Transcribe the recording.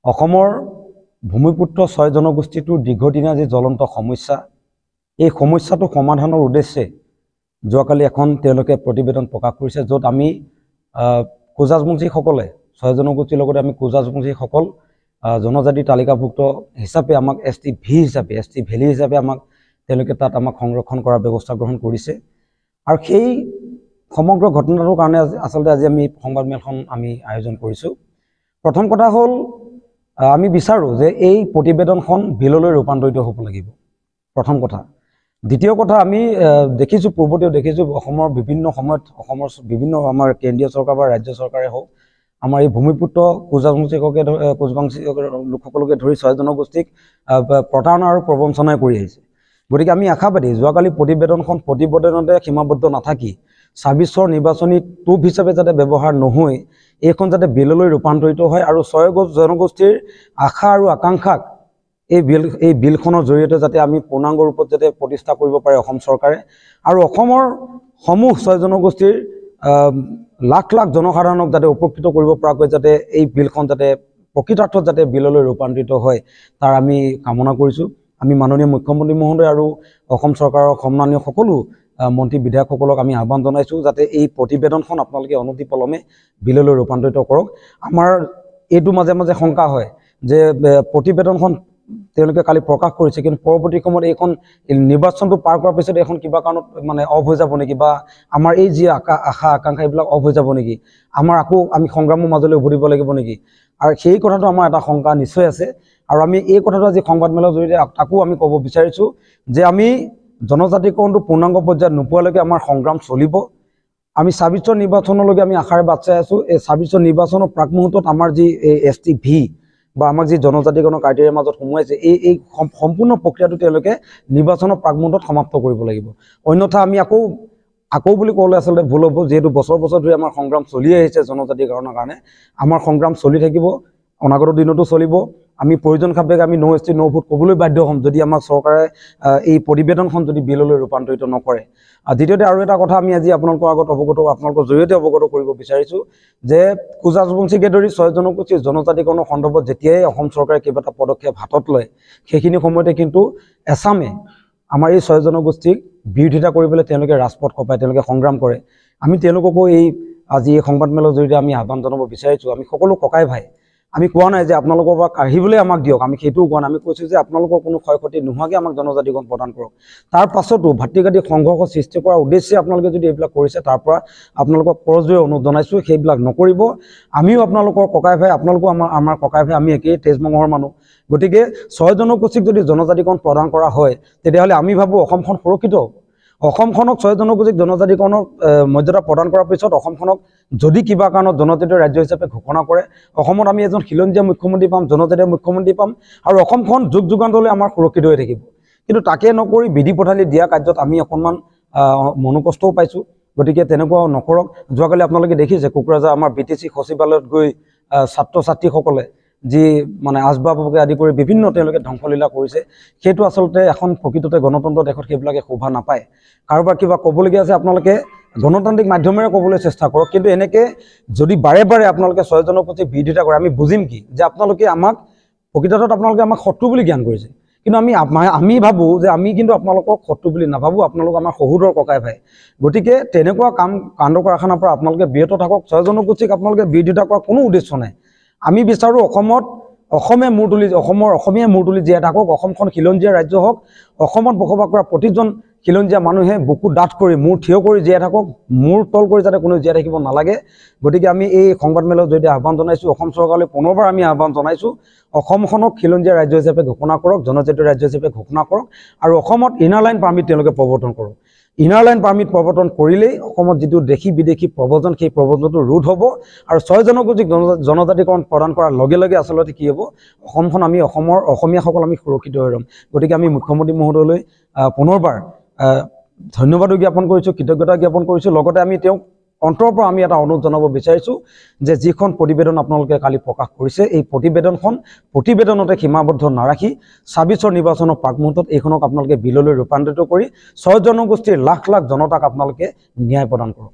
অসমৰ ভূমিপুত্ৰ ৬ জনগোষ্ঠীটোৰ দীৰ্ঘদিনীয়া যি জ্বলন্ত সমস্যা, এই সমস্যাটো সমাধানৰ উদ্দেশ্যে যোৱাকালি এখন তেওঁলোকে প্ৰতিবেদন প্ৰকাশ কৰিছে, য'ত আমি কোজাজবংশীসকলে ৬ জনগোষ্ঠীৰ লগতে আমি কোজাজবংশীসকল জনজাতি তালিকাভুক্ত হিচাপে আমাক ST ভেলী হিচাপে আমাক তেওঁলোকে তাত আমাক সংৰক্ষণ কৰাৰ ব্যৱস্থা গ্ৰহণ কৰিছে। আৰু সেই সমগ্ৰ ঘটনাটোৰ কাৰণে আচলতে আজি আমি সংবাদমেলখন আমি আয়োজন কৰিছোঁ। প্ৰথম কথা হ'ল, আমি বিচাৰোঁ যে এই প্ৰতিবেদনখন বিললৈ ৰূপান্তৰিত হ'ব লাগিব, প্ৰথম কথা। দ্বিতীয় কথা, আমি দেখিছোঁ, পূৰ্বতেও দেখিছোঁ, অসমৰ বিভিন্ন সময়ত অসমৰ বিভিন্ন আমাৰ কেন্দ্ৰীয় চৰকাৰ বা ৰাজ্য চৰকাৰে হওক, আমাৰ এই ভূমিপুত্ৰ কোজাজবংশী লোকসকলকে ধৰি ৬ জনগোষ্ঠীক প্ৰতাৰণা আৰু প্ৰবঞ্চনাই কৰি আহিছে। গতিকে আমি আশাবাদী, যোৱাকালি প্ৰতিবেদনতে সীমাবদ্ধ নাথাকি ২৬ৰ নিৰ্বাচনী টোপ হিচাপে যাতে ব্যৱহাৰ নহয়, এইখন যাতে বিললৈ ৰূপান্তৰিত হয় আৰু ৬ জনগোষ্ঠীৰ আশা আৰু আকাংক্ষাক এই বিলখনৰ জৰিয়তে যাতে আমি পূৰ্ণাংগ ৰূপত যাতে প্ৰতিষ্ঠা কৰিব পাৰে অসম চৰকাৰে, আৰু অসমৰ সমূহ ৬ জনগোষ্ঠীৰ লাখ লাখ জনসাধাৰণক যাতে উপকৃত কৰিব পৰাকৈ যাতে এই বিলখন যাতে প্ৰকৃতাৰ্থত যাতে বিললৈ ৰূপান্তৰিত হয়, তাৰ আমি কামনা কৰিছোঁ। আমি মাননীয় মুখ্যমন্ত্ৰী মহোদয় আৰু অসম চৰকাৰৰ সন্মানীয় সকলো মন্ত্ৰী বিধায়কসকলক আমি আহ্বান জনাইছোঁ যাতে এই প্ৰতিবেদনখন আপোনালোকে অনতিপলমে বিললৈ ৰূপান্তৰিত কৰক। আমাৰ এইটো মাজে মাজে শংকা হয় যে প্ৰতিবেদনখন তেওঁলোকে কালি প্ৰকাশ কৰিছে, কিন্তু পৰৱৰ্তী সময়ত এইখন নিৰ্বাচনটো পাৰ কৰাৰ পিছত এইখন কিবা কাৰণত মানে অফ হৈ যাব নেকি, বা আমাৰ এই যি আশা আকাংক্ষা এইবিলাক অফ হৈ যাব নেকি, আকৌ আমি সংগ্ৰামৰ মাজলৈ উভতিব লাগিব নেকি, আৰু সেই কথাটো আমাৰ এটা শংকা নিশ্চয় আছে। আৰু আমি এই কথাটো আজি সংবাদমেলৰ জৰিয়তে তাকো আমি ক'ব বিচাৰিছোঁ যে আমি জনজাতিকৰণটো পূৰ্ণাংগ পৰ্যায়ত নোপোৱালৈকে আমাৰ সংগ্ৰাম চলিব। আমি ২৬ৰ নিৰ্বাচনলৈকে আমি আশাৰে বাট চাই আছোঁ। এই ২৬ৰ নিৰ্বাচনৰ প্ৰাক মুহূৰ্তত আমাৰ যি ST বা আমাক যি জনজাতিকৰণৰ ক্ৰাইটেৰিয়াৰ মাজত সোমোৱাইছে, এই সম্পূৰ্ণ প্ৰক্ৰিয়াটো তেওঁলোকে নিৰ্বাচনৰ প্ৰাক মুহূৰ্তত সমাপ্ত কৰিব লাগিব। অন্যথা আমি আকৌ বুলি ক'লে আচলতে ভুল হ'ব, যিহেতু বছৰ বছৰ ধৰি আমাৰ সংগ্ৰাম চলি আহিছে জনজাতিকৰণৰ কাৰণে। আমাৰ সংগ্ৰাম চলি থাকিব, অনাগত দিনতো চলিব। আমি প্ৰয়োজন সাপেক্ষে আমি ন' ST ন' ভোট ক'বলৈ বাধ্য হ'ম যদি আমাক চৰকাৰে এই প্ৰতিবেদনখন যদি বিললৈ ৰূপান্তৰিত নকৰে। দ্বিতীয়তে আৰু এটা কথা আমি আজি আপোনালোকৰ আগত আপোনালোকৰ জৰিয়তে অৱগত কৰিব বিচাৰিছোঁ যে কোজাজবংশীকে ধৰি ৬ জনগোষ্ঠীৰ জনজাতিকৰণৰ সন্দৰ্ভত যেতিয়াই অসম চৰকাৰে কিবা এটা পদক্ষেপ হাতত লয়, সেইখিনি সময়তে কিন্তু এছামে আমাৰ এই ৬ জনগোষ্ঠীক বিৰোধিতা কৰিবলৈ তেওঁলোকে ৰাজপথ কঁপাই তেওঁলোকে সংগ্ৰাম কৰে। আমি তেওঁলোককো আজি এই সংবাদমেলৰ জৰিয়তে আমি আহ্বান জনাব বিচাৰিছোঁ। আমি সকলো ককাই ভাই, আমি কোৱা নাই যে আপোনালোকৰ পৰা কাঢ়িবলৈ আমাক দিয়ক, আমি সেইটোও কোৱা নাই। আমি কৈছোঁ যে আপোনালোকৰ কোনো ক্ষয় ক্ষতি নোহোৱাকৈ আমাক জনজাতিকৰণ প্ৰদান কৰক। তাৰ পাছতো ভাতৃঘাতী সংঘৰ্ষ সৃষ্টি কৰাৰ উদ্দেশ্যে আপোনালোকে যদি এইবিলাক কৰিছে, তাৰ পৰা আপোনালোকক কৰজোৰে অনুৰোধ জনাইছোঁ, সেইবিলাক নকৰিব। আমিও আপোনালোকৰ ককাই ভাই, আপোনালোকো আমাৰ ককাই ভাই, আমি একেই তেজ মঙহৰ মানুহ। গতিকে ৬ জনগোষ্ঠীক যদি জনজাতিকৰণ প্ৰদান কৰা হয়, তেতিয়াহ'লে আমি ভাবোঁ অসমখন সুৰক্ষিত হ'ব। অসমখনক ৬ জনগোষ্ঠীক জনজাতিকৰণৰ মৰ্যাদা প্ৰদান কৰাৰ পিছত অসমখনক যদি কিবা কাৰণত জনজাতীয় ৰাজ্য হিচাপে ঘোষণা কৰে, অসমত আমি এজন খিলঞ্জীয়া মুখ্যমন্ত্ৰী পাম, জনজাতীয় মুখ্যমন্ত্ৰী পাম, আৰু অসমখন যুগ যুগান্তৰলৈ আমাৰ সুৰক্ষিত হৈ থাকিব। কিন্তু তাকে নকৰি বিধি পথালি দিয়া কাৰ্যত আমি অকণমান মনোকষ্টও পাইছোঁ। গতিকে তেনেকুৱাও নকৰক। যোৱাকালি আপোনালোকে দেখিছে কোকৰাঝাৰ আমাৰ BTC সচিবালয়ত গৈ ছাত্ৰ ছাত্ৰীসকলে যি মানে আচবাবকে আদি কৰি বিভিন্ন তেওঁলোকে ধ্বংসলীলা কৰিছে, সেইটো আচলতে এখন প্ৰকৃততে গণতন্ত্ৰ দেশত সেইবিলাকে শোভা নাপায়। কাৰোবাৰ কিবা ক'বলগীয়া আছে আপোনালোকে গণতান্ত্ৰিক মাধ্যমেৰে ক'বলৈ চেষ্টা কৰক, কিন্তু এনেকৈ যদি বাৰে বাৰে আপোনালোকে ৬ জনগোষ্ঠীক বিৰোধিতা কৰে, আমি বুজিম কি যে আপোনালোকে আমাক প্ৰকৃতত আপোনালোকে আমাক শত্ৰু বুলি জ্ঞান কৰিছে। কিন্তু আমি ভাবোঁ যে আমি কিন্তু আপোনালোকক শত্ৰু বুলি নাভাবোঁ, আপোনালোক আমাৰ সহোদৰ ককাই ভাই। গতিকে তেনেকুৱা কাণ্ড কাৰখানাৰ পৰা আপোনালোকে বিৰত থাকক। ৬ জনগোষ্ঠীক আপোনালোকে বিৰোধিতা কৰাৰ কোনো উদ্দেশ্য নাই। আমি বিচাৰোঁ অসমীয়াই মূৰ তুলি জীয়াই থাকক, অসমখন খিলঞ্জীয়া ৰাজ্য হওক, অসমত বসবাস কৰা প্ৰতিজন খিলঞ্জীয়া মানুহে বুকু ডাঠ কৰি মূৰ থিয় কৰি জীয়াই থাকক, মূৰ তল কৰি যাতে কোনো জীয়াই থাকিব নালাগে। গতিকে আমি এই সংবাদমেলৰ জৰিয়তে আহ্বান জনাইছোঁ, অসম চৰকাৰলৈ পুনৰবাৰ আমি আহ্বান জনাইছোঁ, অসমখনক খিলঞ্জীয়া ৰাজ্য হিচাপে ঘোষণা কৰক, জনজাতীয় ৰাজ্য হিচাপে ঘোষণা কৰক, আৰু অসমত ইনাৰ লাইন পাৰ্মিট তেওঁলোকে প্ৰৱৰ্তন কৰক। ইনাৰ লাইন পাৰ্মিট প্ৰৱৰ্তন কৰিলেই অসমত যিটো দেশী বিদেশী প্ৰব্ৰজন, সেই প্ৰব্ৰজনটো ৰোধ হ'ব। আৰু ৬ জনগোষ্ঠীক জনজাতিকৰণ প্ৰদান কৰাৰ লগে লগে আচলতে কি হ'ব, অসমখন আমি অসমীয়াসকল আমি সুৰক্ষিত হৈ ৰ'ম। গতিকে আমি মুখ্যমন্ত্ৰী মহোদয়লৈ পুনৰবাৰ ধন্যবাদো জ্ঞাপন কৰিছোঁ, কৃতজ্ঞতা জ্ঞাপন কৰিছোঁ। লগতে আমি তেওঁক অন্তৰৰ পৰা আমি এটা অনুৰোধ জনাব বিচাৰিছোঁ যে যিখন প্ৰতিবেদন আপোনালোকে কালি প্ৰকাশ কৰিছে, এই প্ৰতিবেদনতে সীমাবদ্ধ নাৰাখি ২৬ৰ নিৰ্বাচনৰ প্ৰাক মুহূৰ্তত এইখনক আপোনালোকে বিললৈ ৰূপান্তৰিত কৰি ৬ জনগোষ্ঠীৰ লাখ লাখ জনতাক আপোনালোকে ন্যায় প্ৰদান কৰক।